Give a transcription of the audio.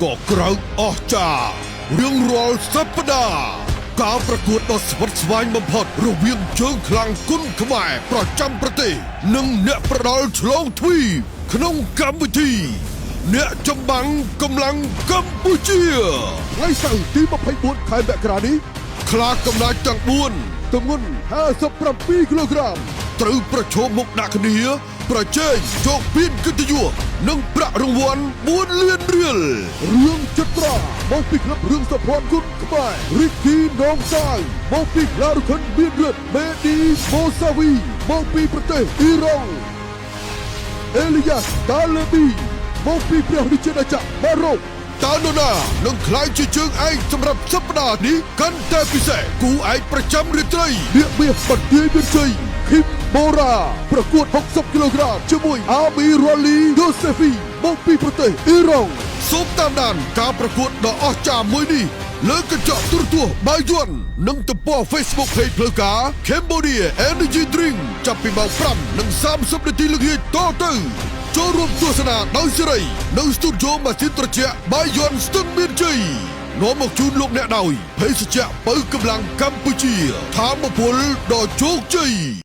ก็เกร่าออกจากเรื่องราวสัปดาห์การประกวดដ៏ស្វិតស្វាញបំផុតរវាងជើងខ្លាំងគុនខ្មែរប្រចាំប្រទេសនិងអ្នកប្រដាល់ឆ្លងទ្វីបក្នុងកម្មវិធីអ្នកចម្បាំងកម្លាំងកម្ពុជាថ្ងៃសៅរ៍ទី24ខែមករានេះខ្លាកំណាចទាំង4ទម្ងន់57គីឡូក្រាមត្រូវប្រឈមមុខដាក់គ្នាប្រជែងយកពានកិត្តិយសនិងប្រាក់រង្វាន់4លានរៀលរឿងចត្រាមកពីក្លឹបរឿងសុភ័ណ្ឌគុនខ្មែររីគីនងសាយមកពីក្លារខិនមានរិទ្ធមេឌីម៉ូសាវីមកពីប្រទេសអ៊ីរ៉ង់អេលីយ៉ាសតាលេប៊ីមកពីព្រះរាជាណាចក្រម៉ារ៉ុកតើនរណានឹងក្លាយជាជើងឯកសម្រាប់សប្តាហ៍នេះកាន់តែពិសេសគូឯកប្រចាំរាត្រីនាងមាសបាត់ទាយមានជ័យឃីមបូរ៉ាប្រកួត60គីឡូក្រាមជាមួយអាមីរ៉ូលីយូសេហ្វីមកពីប្រទេសអ៊ីរ៉ង់សូមតាមដានការប្រកួតដ៏អស្ចារ្យមួយនេះលើកញ្ចក់ទូរទស្សន៍បាយ័ននិងទំព័រ Facebook Page ផ្លូវការ Cambodia Energy Drink ចាប់ពីម៉ោង 5:30 នាទីល្ងាចតទៅចូលរួមទស្សនាដោយសេរីនៅស្ទូឌីយោម៉ាស៊ីនត្រជាក់បាយ័នស្ទឹងមានជ័យនាំមកជូនលោកអ្នកដោយភេសជ្ជៈបើកម្លាំងកម្ពុជាថាមពលដ៏ជោគជ័យ